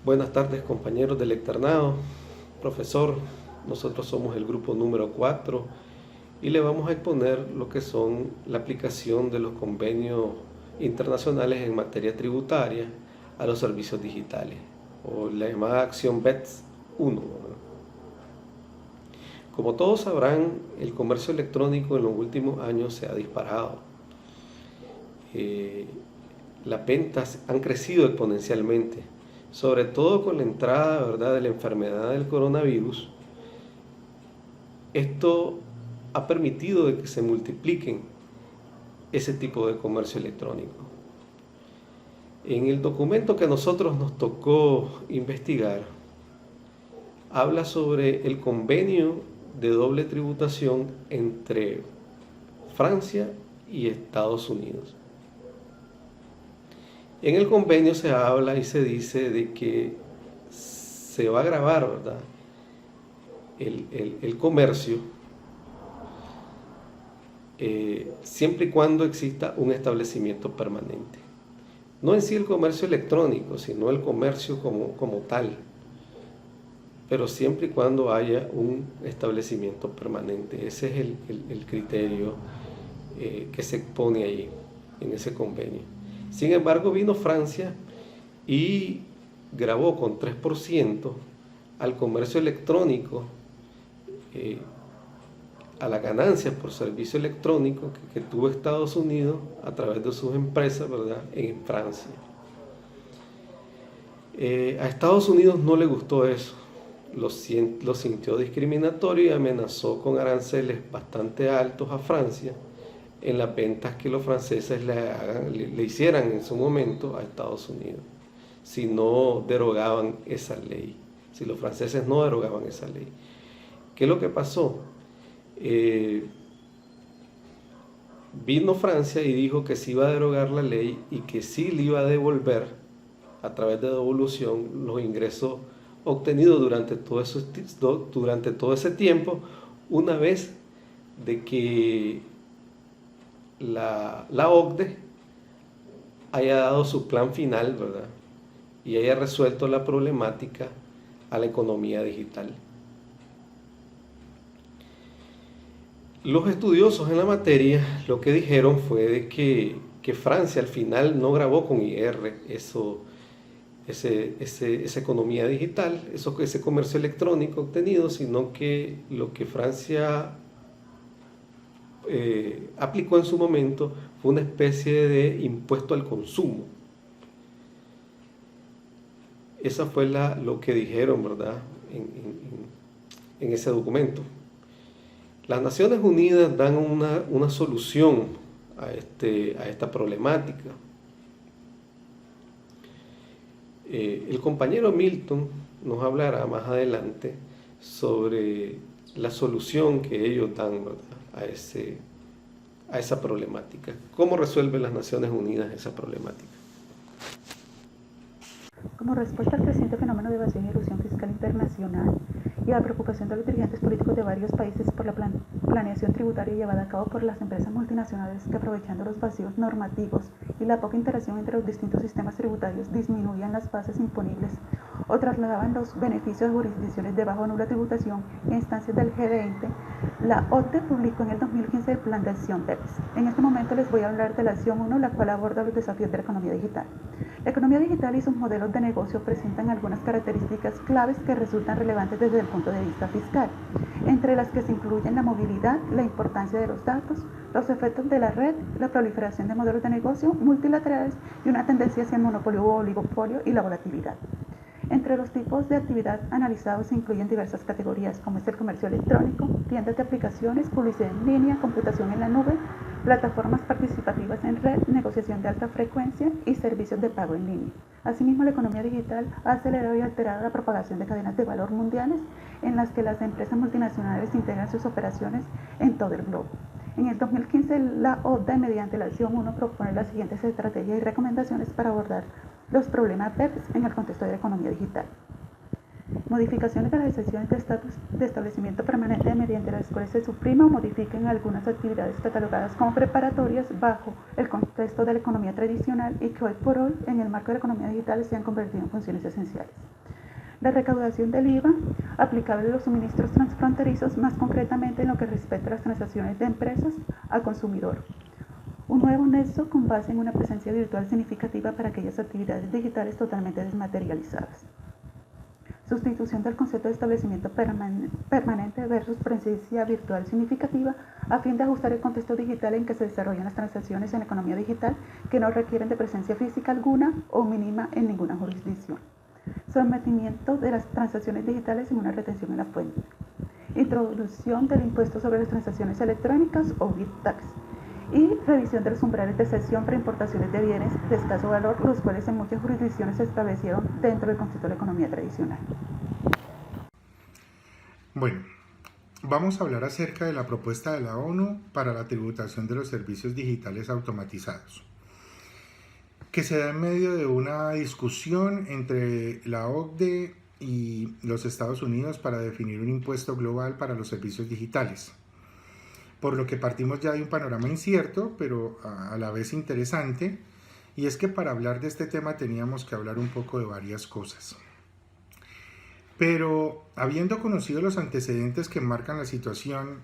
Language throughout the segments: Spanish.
Buenas tardes, compañeros del externado. Profesor, nosotros somos el grupo número 4 y le vamos a exponer lo que son la aplicación de los convenios internacionales en materia tributaria a los servicios digitales, o la llamada acción BEPS 1. Como todos sabrán, el comercio electrónico en los últimos años se ha disparado. Las ventas han crecido exponencialmente, sobre todo con la entrada, ¿verdad?, de la enfermedad del coronavirus. Esto ha permitido de que se multipliquen ese tipo de comercio electrónico. En el documento que a nosotros nos tocó investigar, habla sobre el convenio de doble tributación entre Francia y Estados Unidos. En el convenio se habla y se dice de que se va a gravar, ¿verdad?, el comercio siempre y cuando exista un establecimiento permanente. No en sí el comercio electrónico, sino el comercio como tal, pero siempre y cuando haya un establecimiento permanente. Ese es el criterio que se expone ahí, en ese convenio. Sin embargo, vino Francia y gravó con 3% al comercio electrónico, a las ganancias por servicio electrónico que tuvo Estados Unidos a través de sus empresas, ¿verdad?, en Francia. A Estados Unidos no le gustó eso, lo sintió discriminatorio y amenazó con aranceles bastante altos a Francia en las ventas que los franceses le hicieran en su momento a Estados Unidos, si no derogaban esa ley, si los franceses no derogaban esa ley. ¿Qué es lo que pasó? Vino Francia y dijo que sí iba a derogar la ley y que sí le iba a devolver a través de devolución los ingresos obtenidos durante todo ese tiempo, una vez de que la OCDE haya dado su plan final, ¿verdad?, y haya resuelto la problemática a la economía digital. Los estudiosos en la materia lo que dijeron fue de que Francia al final no grabó con IR esa economía digital, ese comercio electrónico obtenido, sino que lo que Francia aplicó en su momento fue una especie de impuesto al consumo. Esa fue lo que dijeron, ¿verdad?, en ese documento. Las Naciones Unidas dan una solución a esta problemática. El compañero Milton nos hablará más adelante sobre la solución que ellos dan, ¿verdad?, a esa problemática. ¿Cómo resuelven las Naciones Unidas esa problemática? Como respuesta al creciente fenómeno de evasión y elusión fiscal internacional y a la preocupación de los dirigentes políticos de varios países por la planeación tributaria llevada a cabo por las empresas multinacionales que, aprovechando los vacíos normativos y la poca interacción entre los distintos sistemas tributarios, disminuían las bases imponibles o trasladaban los beneficios a jurisdicciones de baja o nula tributación e instancias del G20, la OCDE publicó en el 2015 el Plan de Acción BEPS. En este momento les voy a hablar de la Acción 1, la cual aborda los desafíos de la economía digital. La economía digital y sus modelos de negocio presentan algunas características claves que resultan relevantes desde el punto de vista fiscal, entre las que se incluyen la movilidad, la importancia de los datos, los efectos de la red, la proliferación de modelos de negocio multilaterales y una tendencia hacia el monopolio o oligopolio y la volatilidad. Entre los tipos de actividad analizados se incluyen diversas categorías, como es el comercio electrónico, tiendas de aplicaciones, publicidad en línea, computación en la nube, plataformas participativas en red, negociación de alta frecuencia y servicios de pago en línea. Asimismo, la economía digital ha acelerado y alterado la propagación de cadenas de valor mundiales en las que las empresas multinacionales integran sus operaciones en todo el globo. En el 2015, la OCDE, mediante la Acción 1, propone las siguientes estrategias y recomendaciones para abordar los problemas BEPS en el contexto de la economía digital. Modificaciones de las excepciones de estatus de establecimiento permanente mediante las cuales se suprima o modifiquen algunas actividades catalogadas como preparatorias bajo el contexto de la economía tradicional y que hoy por hoy en el marco de la economía digital se han convertido en funciones esenciales. La recaudación del IVA aplicable a los suministros transfronterizos, más concretamente en lo que respecta a las transacciones de empresas al consumidor. Un nuevo nexo con base en una presencia virtual significativa para aquellas actividades digitales totalmente desmaterializadas. Sustitución del concepto de establecimiento permanente versus presencia virtual significativa a fin de ajustar el contexto digital en que se desarrollan las transacciones en la economía digital que no requieren de presencia física alguna o mínima en ninguna jurisdicción. Sometimiento de las transacciones digitales en una retención en la fuente. Introducción del impuesto sobre las transacciones electrónicas o BIT Tax. Y revisión de los umbrales de excepción para importaciones de bienes de escaso valor, los cuales en muchas jurisdicciones se establecieron dentro del concepto de la economía tradicional. Bueno, vamos a hablar acerca de la propuesta de la ONU para la tributación de los servicios digitales automatizados, que se da en medio de una discusión entre la OCDE y los Estados Unidos para definir un impuesto global para los servicios digitales. Por lo que partimos ya de un panorama incierto, pero a la vez interesante, y es que para hablar de este tema teníamos que hablar un poco de varias cosas. Pero habiendo conocido los antecedentes que marcan la situación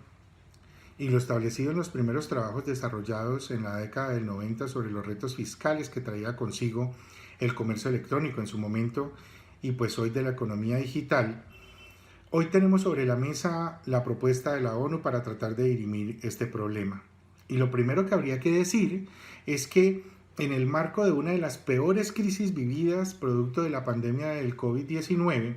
y lo establecido en los primeros trabajos desarrollados en la década del 90 sobre los retos fiscales que traía consigo el comercio electrónico en su momento y pues hoy de la economía digital, hoy tenemos sobre la mesa la propuesta de la ONU para tratar de dirimir este problema. Y lo primero que habría que decir es que en el marco de una de las peores crisis vividas producto de la pandemia del COVID-19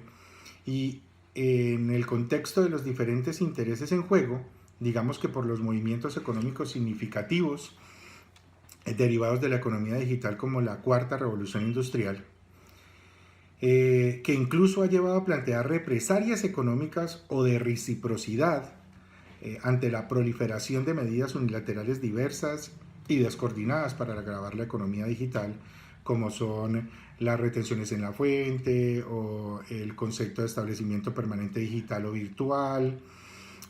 y en el contexto de los diferentes intereses en juego, digamos que por los movimientos económicos significativos derivados de la economía digital como la cuarta revolución industrial, que incluso ha llevado a plantear represalias económicas o de reciprocidad ante la proliferación de medidas unilaterales diversas y descoordinadas para agravar la economía digital, como son las retenciones en la fuente o el concepto de establecimiento permanente digital o virtual,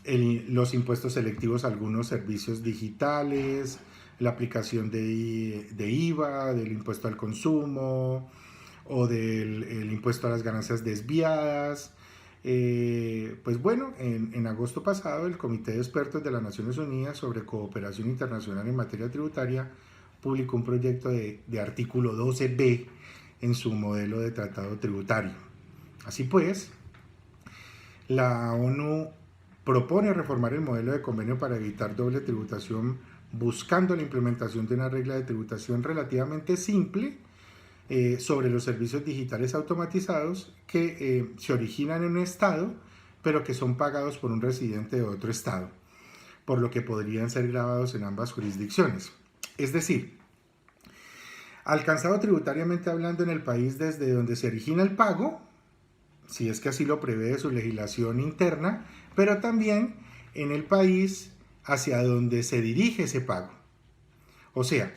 los impuestos selectivos a algunos servicios digitales, la aplicación de IVA, del impuesto al consumo, o del impuesto a las ganancias desviadas. Pues bueno, en agosto pasado el Comité de Expertos de las Naciones Unidas sobre Cooperación Internacional en Materia Tributaria publicó un proyecto de artículo 12b en su modelo de tratado tributario. Así pues, la ONU propone reformar el modelo de convenio para evitar doble tributación, buscando la implementación de una regla de tributación relativamente simple sobre los servicios digitales automatizados que se originan en un estado, pero que son pagados por un residente de otro estado, por lo que podrían ser grabados en ambas jurisdicciones. Es decir, alcanzado tributariamente hablando en el país desde donde se origina el pago, si es que así lo prevé su legislación interna, pero también en el país hacia donde se dirige ese pago, o sea,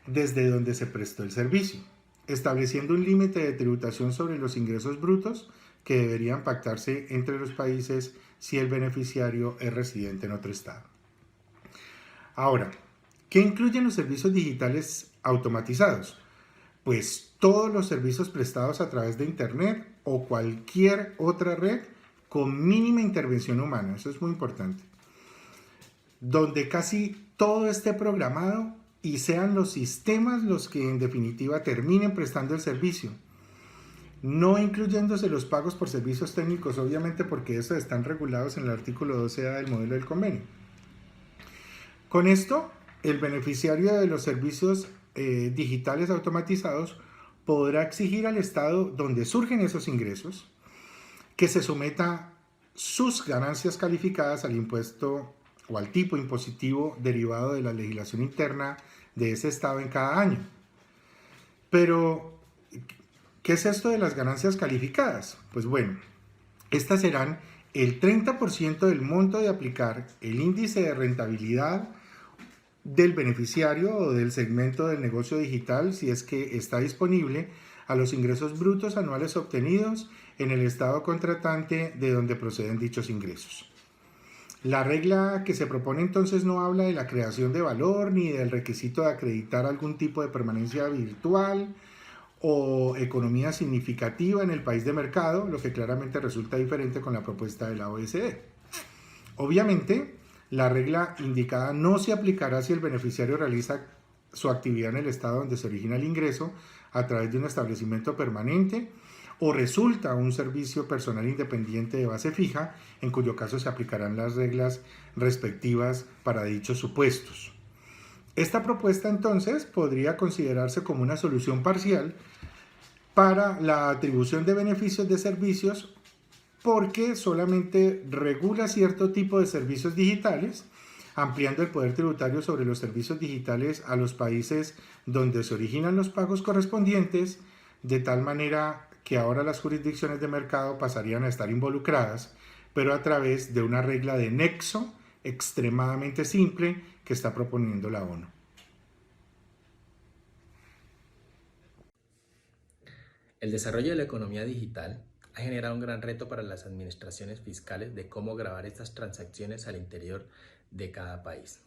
desde donde se prestó el servicio, estableciendo un límite de tributación sobre los ingresos brutos que deberían pactarse entre los países si el beneficiario es residente en otro estado. Ahora, ¿qué incluyen los servicios digitales automatizados? Pues todos los servicios prestados a través de Internet o cualquier otra red con mínima intervención humana, eso es muy importante, donde casi todo esté programado y sean los sistemas los que en definitiva terminen prestando el servicio, no incluyéndose los pagos por servicios técnicos, obviamente porque esos están regulados en el artículo 12A del modelo del convenio. Con esto, el beneficiario de los servicios digitales automatizados podrá exigir al Estado donde surgen esos ingresos que se someta sus ganancias calificadas al impuesto o al tipo impositivo derivado de la legislación interna de ese estado en cada año. Pero, ¿qué es esto de las ganancias calificadas? Pues bueno, estas serán el 30% del monto de aplicar el índice de rentabilidad del beneficiario o del segmento del negocio digital, si es que está disponible, a los ingresos brutos anuales obtenidos en el estado contratante de donde proceden dichos ingresos. La regla que se propone entonces no habla de la creación de valor ni del requisito de acreditar algún tipo de permanencia virtual o economía significativa en el país de mercado, lo que claramente resulta diferente con la propuesta de la OECD. Obviamente, la regla indicada no se aplicará si el beneficiario realiza su actividad en el estado donde se origina el ingreso a través de un establecimiento permanente o resulta un servicio personal independiente de base fija, en cuyo caso se aplicarán las reglas respectivas para dichos supuestos. Esta propuesta entonces podría considerarse como una solución parcial para la atribución de beneficios de servicios porque solamente regula cierto tipo de servicios digitales, ampliando el poder tributario sobre los servicios digitales a los países donde se originan los pagos correspondientes, de tal manera que ahora las jurisdicciones de mercado pasarían a estar involucradas, pero a través de una regla de nexo extremadamente simple que está proponiendo la ONU. El desarrollo de la economía digital ha generado un gran reto para las administraciones fiscales de cómo gravar estas transacciones al interior de cada país.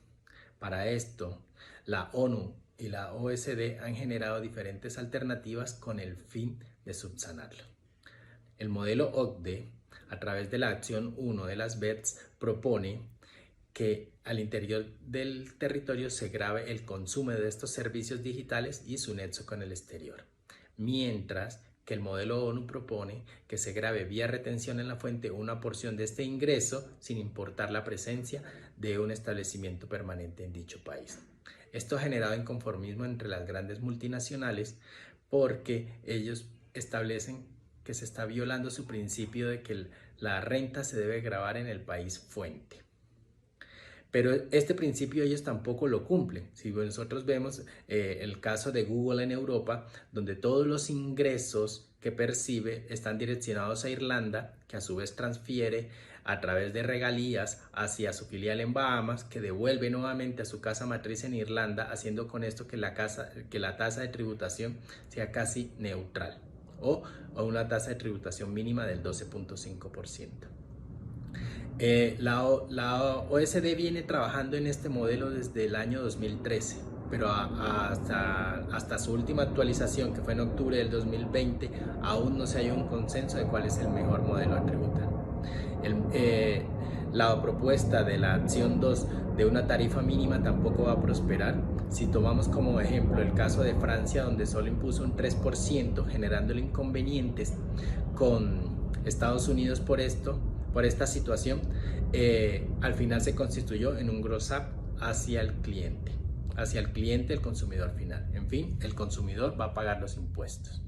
Para esto, la ONU y la OECD han generado diferentes alternativas con el fin de subsanarlo. El modelo OCDE, a través de la acción 1 de las BEPS, propone que al interior del territorio se grave el consumo de estos servicios digitales y su nexo con el exterior, mientras que el modelo ONU propone que se grave vía retención en la fuente una porción de este ingreso sin importar la presencia de un establecimiento permanente en dicho país. Esto ha generado inconformismo entre las grandes multinacionales porque ellos establecen que se está violando su principio de que la renta se debe gravar en el país fuente. Pero este principio ellos tampoco lo cumplen. Si nosotros vemos el caso de Google en Europa, donde todos los ingresos que percibe están direccionados a Irlanda, que a su vez transfiere a través de regalías hacia su filial en Bahamas, que devuelve nuevamente a su casa matriz en Irlanda, haciendo con esto que la tasa de tributación sea casi neutral o una tasa de tributación mínima del 12.5%. La OECD viene trabajando en este modelo desde el año 2013, pero hasta su última actualización, que fue en octubre del 2020, aún no se halló un consenso de cuál es el mejor modelo a tributar. La propuesta de la acción 2 de una tarifa mínima tampoco va a prosperar. Si tomamos como ejemplo el caso de Francia, donde solo impuso un 3%, generándole inconvenientes con Estados Unidos por esta situación, al final se constituyó en un gross up hacia el cliente, el consumidor final. En fin, el consumidor va a pagar los impuestos.